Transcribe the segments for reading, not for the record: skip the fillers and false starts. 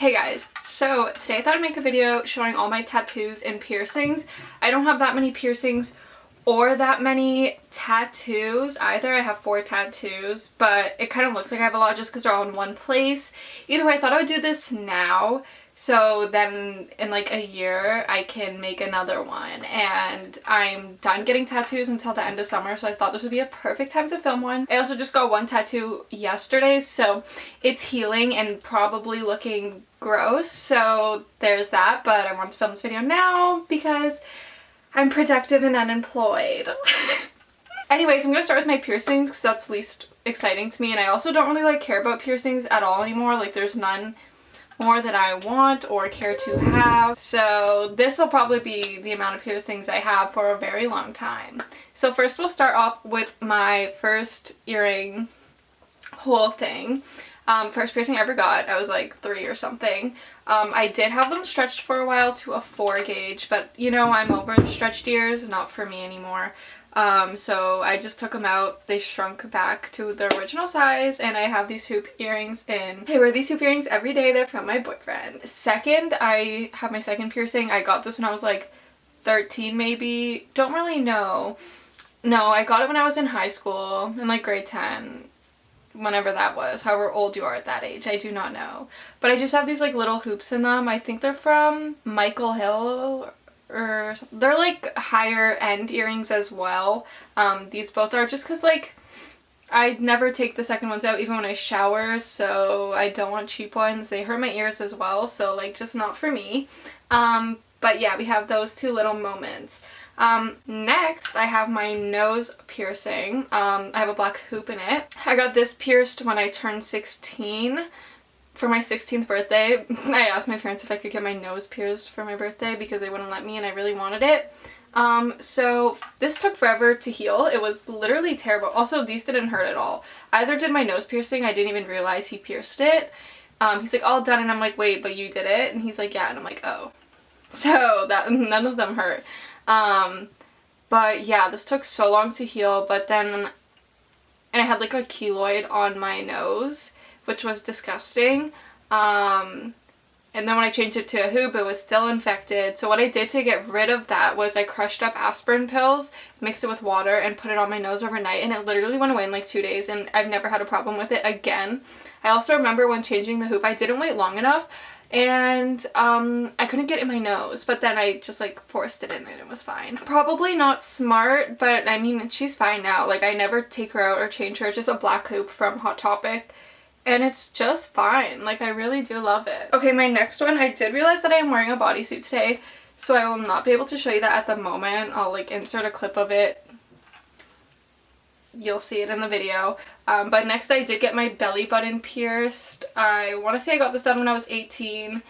Hey guys, so today I thought I'd make a video showing all my tattoos and piercings. I don't have that many piercings or that many tattoos either. I have 4 tattoos, but it kind of looks like I have a lot just because they're all in one place. Either way, I thought I would do this now, so then in like a year I can make another one. And I'm done getting tattoos until the end of summer, so I thought this would be a perfect time to film one. I also just got one tattoo yesterday, so it's healing and probably looking gross, so there's that. But I want to film this video now because I'm productive and unemployed. Anyways, I'm gonna start with my piercings because that's least exciting to me, and I also don't really care about piercings at all anymore. Like, there's none more that I want or care to have. So this will probably be the amount of piercings I have for a very long time. So first we'll start off with my first earring whole thing. First piercing I ever got, I was like 3 or something. I did have them stretched for a while to a 4 gauge, but you know, I'm over the stretched ears, not for me anymore. So I just took them out. They shrunk back to their original size, and I have these hoop earrings in. I wear these hoop earrings every day. They're from my boyfriend. Second, I have my second piercing. I got this when I was like 13 maybe. Don't really know. No, I got it when I was in high school, in like grade 10. Whenever that was, however old you are at that age, I do not know. But I just have these like little hoops in them. I think they're from Michael Hill, or they're like higher end earrings as well. These both are, just because like I never take the second ones out even when I shower, so I don't want cheap ones. They hurt my ears as well, so like just not for me. But yeah, we have those 2 little moments. Next I have my nose piercing. I have a black hoop in it. I got this pierced when I turned 16 for my 16th birthday. I asked my parents if I could get my nose pierced for my birthday because they wouldn't let me, and I really wanted it. So this took forever to heal. It was literally terrible. Also, these didn't hurt at all. Either did my nose piercing. I didn't even realize he pierced it. He's like, all done, and I'm like, wait, but you did it? And he's like, yeah, and I'm like, oh. So that none of them hurt. But yeah, this took so long to heal, but then, and I had like a keloid on my nose, which was disgusting. And then when I changed it to a hoop, it was still infected. So what I did to get rid of that was I crushed up aspirin pills, mixed it with water, and put it on my nose overnight, and it literally went away in like 2 days, and I've never had a problem with it again. I also remember when changing the hoop, I didn't wait long enough, and I couldn't get it in my nose, but then I just like forced it in and it was fine. Probably not smart, but I mean, she's fine now. Like, I never take her out or change her. It's just a black hoop from Hot Topic, and it's just fine. Like, I really do love it. Okay, my next one, I did realize that I am wearing a bodysuit today, so I will not be able to show you that at the moment. I'll like insert a clip of it. You'll see it in the video. But next I did get my belly button pierced. I want to say I got this done when I was 18.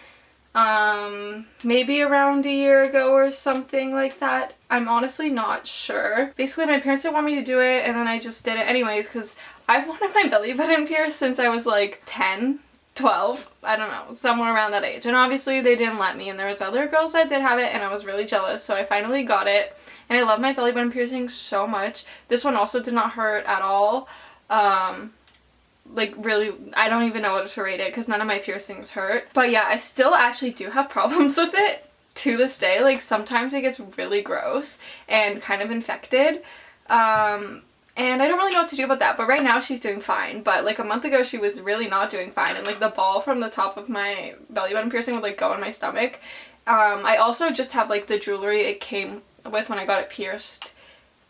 Maybe around a year ago or something like that. I'm honestly not sure. Basically, my parents didn't want me to do it, and then I just did it anyways because I've wanted my belly button pierced since I was like 10, 12, I don't know, somewhere around that age. And obviously they didn't let me, and there was other girls that did have it, and I was really jealous, so I finally got it. And I love my belly button piercing so much. This one also did not hurt at all. Like, really, I don't even know what to rate it because none of my piercings hurt. But yeah, I still actually do have problems with it to this day. Like, sometimes it gets really gross and kind of infected. And I don't really know what to do about that, but right now she's doing fine. But like a month ago she was really not doing fine, and like the ball from the top of my belly button piercing would like go in my stomach. I also just have like the jewelry it came with when I got it pierced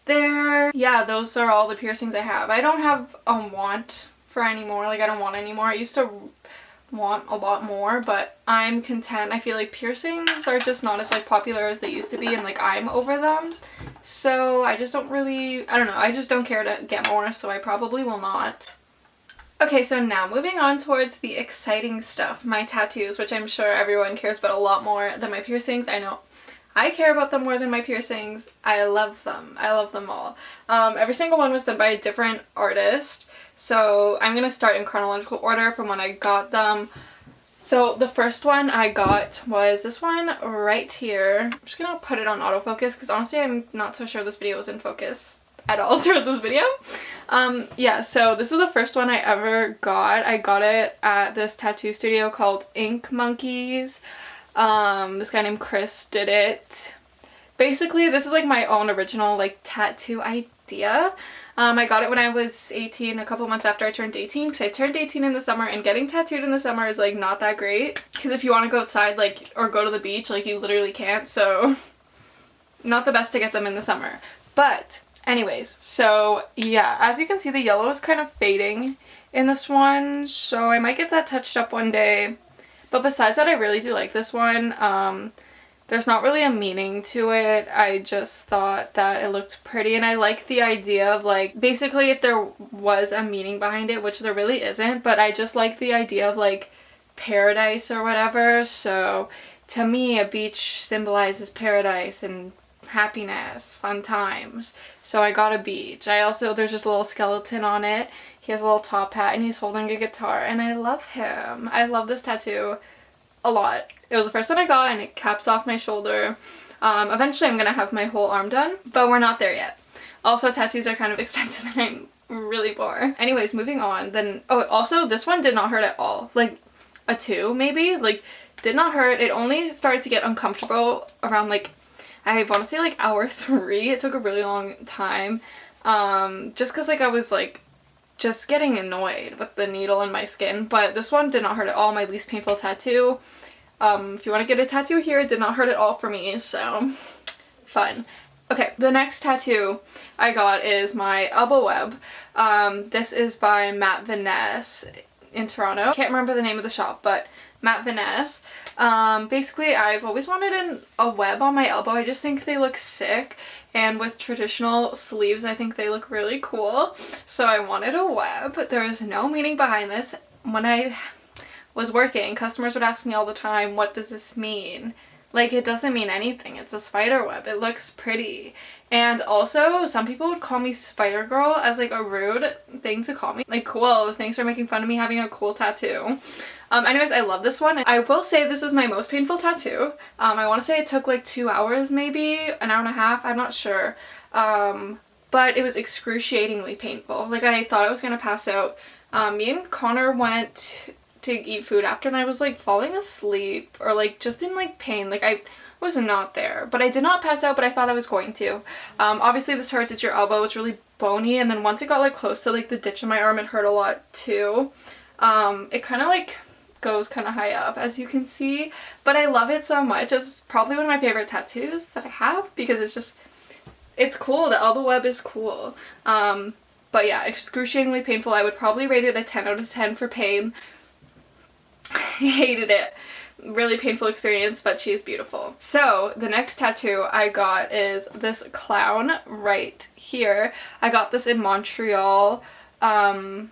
there. Yeah, those are all the piercings I have. I don't have a want for any more. Like, I don't want any more. I used to want a lot more, but I'm content. I feel like piercings are just not as like popular as they used to be, and like I'm over them, so I just don't really, I don't know, I just don't care to get more, so I probably will not. Okay, so now moving on towards the exciting stuff, my tattoos, which I'm sure everyone cares about a lot more than my piercings. I know I care about them more than my piercings. I love them. I love them all. Every single one was done by a different artist. So I'm going to start in chronological order from when I got them. So the first one I got was this one right here. I'm just going to put it on autofocus because honestly I'm not so sure this video was in focus. at all throughout this video. Yeah, so this is the first one I ever got. I got it at this tattoo studio called Ink Monkeys. This guy named Chris did it. Basically, this is like my own original like tattoo idea. I got it when I was 18, a couple months after I turned 18, because I turned 18 in the summer, and getting tattooed in the summer is like not that great, because if you want to go outside like or go to the beach, like you literally can't, so not the best to get them in the summer. But anyways, so yeah, as you can see, the yellow is kind of fading in this one, so I might get that touched up one day. But besides that, I really do like this one. There's not really a meaning to it. I just thought that it looked pretty, and I like the idea of like, basically if there was a meaning behind it, which there really isn't, but I just like the idea of like paradise or whatever. So to me, a beach symbolizes paradise and happiness, fun times. So I got a beach. There's just a little skeleton on it. He has a little top hat and he's holding a guitar, and I love him. I love this tattoo a lot. It was the first one I got, and it caps off my shoulder. Eventually I'm gonna have my whole arm done, but we're not there yet. Also, tattoos are kind of expensive and I'm really poor. Anyways, moving on. Then, oh, also this one did not hurt at all. Like a 2 maybe, like did not hurt. It only started to get uncomfortable around like, I want to say like hour 3. It took a really long time. Just cause like I was like just getting annoyed with the needle in my skin, but this one did not hurt at all. My least painful tattoo. If you want to get a tattoo here, it did not hurt at all for me, so fun. Okay, the next tattoo I got is my elbow web. This is by Matt Vaness in Toronto. Can't remember the name of the shop, but Matt Vaness. Basically, I've always wanted a web on my elbow. I just think they look sick, and with traditional sleeves, I think they look really cool. So I wanted a web. There is no meaning behind this. When I was working, customers would ask me all the time, what does this mean? Like, it doesn't mean anything. It's a spider web. It looks pretty. And also, some people would call me Spider Girl as like a rude thing to call me. Like, cool, thanks for making fun of me having a cool tattoo. Anyways, I love this one. I will say this is my most painful tattoo. I want to say it took like 2 hours, maybe an hour and a half, I'm not sure. But it was excruciatingly painful. Like, I thought I was gonna pass out. Me and Connor went to eat food after, and I was like falling asleep or like just in like pain. Like, I was not there, but I did not pass out, but I thought I was going to. Obviously this hurts. It's your elbow. It's really bony, and then once it got like close to like the ditch of my arm, it hurt a lot too. It kind of like goes kind of high up, as you can see, but I love it so much. It's probably one of my favorite tattoos that I have, because it's cool. The elbow web is cool. But yeah, excruciatingly painful. I would probably rate it a 10 out of 10 for pain. I hated it. Really painful experience, but she is beautiful. So the next tattoo I got is this clown right here. I got this in Montreal by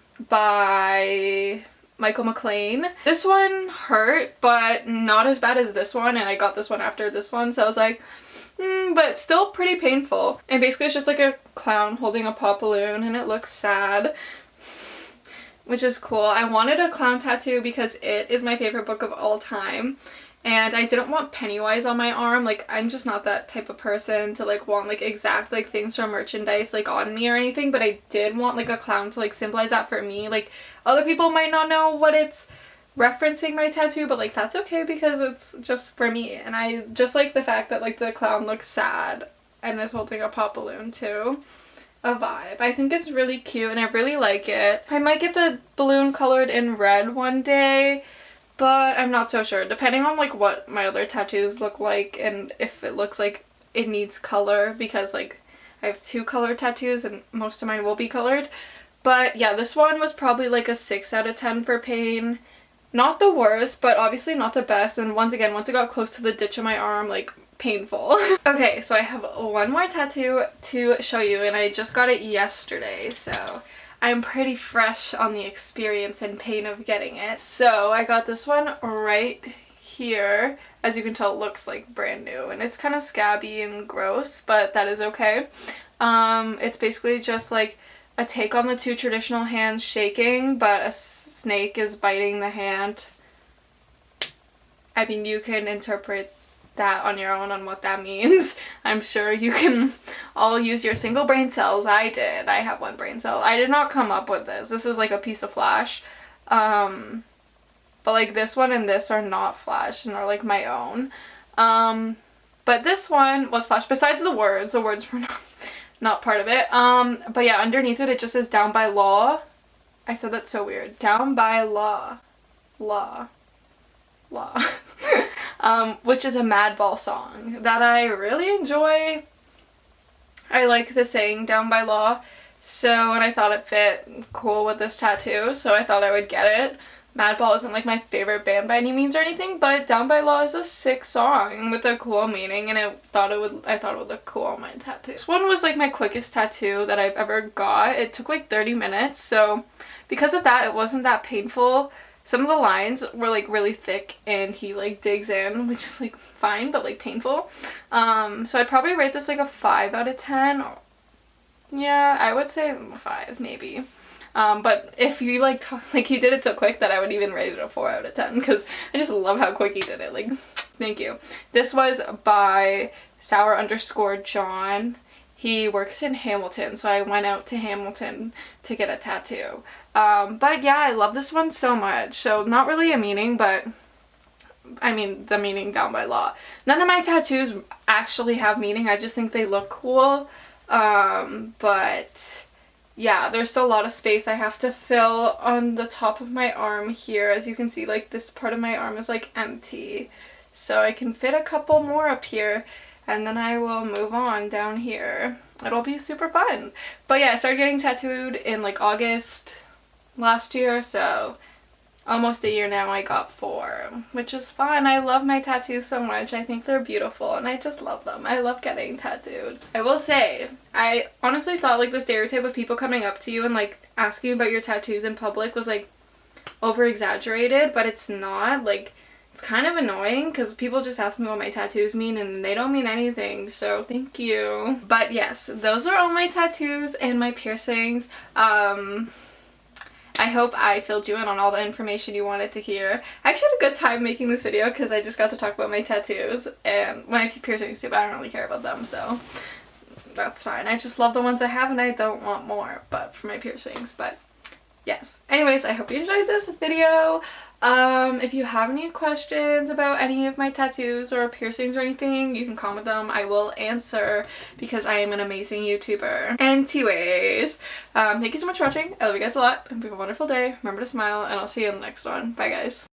Michael McLean. This one hurt, but not as bad as this one, and I got this one after this one, so I was like, but still pretty painful. And basically it's just like a clown holding a pop balloon, and it looks sad, which is cool. I wanted a clown tattoo because it is my favorite book of all time, and I didn't want Pennywise on my arm. Like, I'm just not that type of person to like want like exact like things from merchandise like on me or anything, but I did want like a clown to like symbolize that for me. Like, other people might not know what it's referencing my tattoo, but like that's okay because it's just for me, and I just like the fact that like the clown looks sad and is holding a pop balloon too. A vibe. I think it's really cute and I really like it. I might get the balloon colored in red one day, but I'm not so sure, depending on like what my other tattoos look like and if it looks like it needs color, because like I have 2 color tattoos and most of mine will be colored. But yeah, this one was probably like a 6 out of 10 for pain. Not the worst, but obviously not the best. And once again, once it got close to the ditch of my arm, like, painful. Okay, so I have one more tattoo to show you, and I just got it yesterday, so I'm pretty fresh on the experience and pain of getting it. So I got this one right here. As you can tell, it looks like brand new, and it's kind of scabby and gross, but that is okay. It's basically just like a take on the 2 traditional hands shaking, but a snake is biting the hand. I mean, you can interpret that on your own on what that means. I'm sure you can all use your single brain cells. I did. I have one brain cell. I did not come up with this. This is like a piece of flash. But like this one and this are not flash and are like my own. But this one was flash. Besides the words were not part of it. But yeah, underneath it, it just says down by law. I said that so weird. Down by law. Law. Which is a Madball song that I really enjoy. I like the saying down by law, so, and I thought it fit cool with this tattoo, so I thought I would get it. Madball isn't like my favorite band by any means or anything, but Down by Law is a sick song with a cool meaning, and I thought it would look cool on my tattoo. This one was like my quickest tattoo that I've ever got. It took like 30 minutes, so because of that, it wasn't that painful. Some of the lines were like really thick and he like digs in, which is like fine, but like painful. So I'd probably rate this like a 5 out of 10. Yeah, I would say 5 maybe. But if you like he did it so quick that I would even rate it a 4 out of 10 because I just love how quick he did it. Like, thank you. This was by Sour_John. He works in Hamilton, so I went out to Hamilton to get a tattoo. But yeah, I love this one so much. So not really a meaning, but I mean the meaning down by law. None of my tattoos actually have meaning. I just think they look cool. But yeah, there's still a lot of space I have to fill on the top of my arm here. As you can see, like this part of my arm is like empty. So I can fit a couple more up here. And then I will move on down here. It'll be super fun. But yeah, I started getting tattooed in like August last year, so almost a year now. I got 4, which is fun. I love my tattoos so much. I think they're beautiful and I just love them. I love getting tattooed. I will say, I honestly thought like the stereotype of people coming up to you and like asking about your tattoos in public was like over exaggerated, but it's not. Like, it's kind of annoying because people just ask me what my tattoos mean and they don't mean anything, so thank you. But yes, those are all my tattoos and my piercings. I hope I filled you in on all the information you wanted to hear. I actually had a good time making this video because I just got to talk about my tattoos and my piercings too, but I don't really care about them, so that's fine. I just love the ones I have and I don't want more but for my piercings. But yes. Anyways, I hope you enjoyed this video. If you have any questions about any of my tattoos or piercings or anything, you can comment them. I will answer because I am an amazing YouTuber. Anyways, thank you so much for watching. I love you guys a lot. Hope you have a wonderful day. Remember to smile, and I'll see you in the next one. Bye, guys.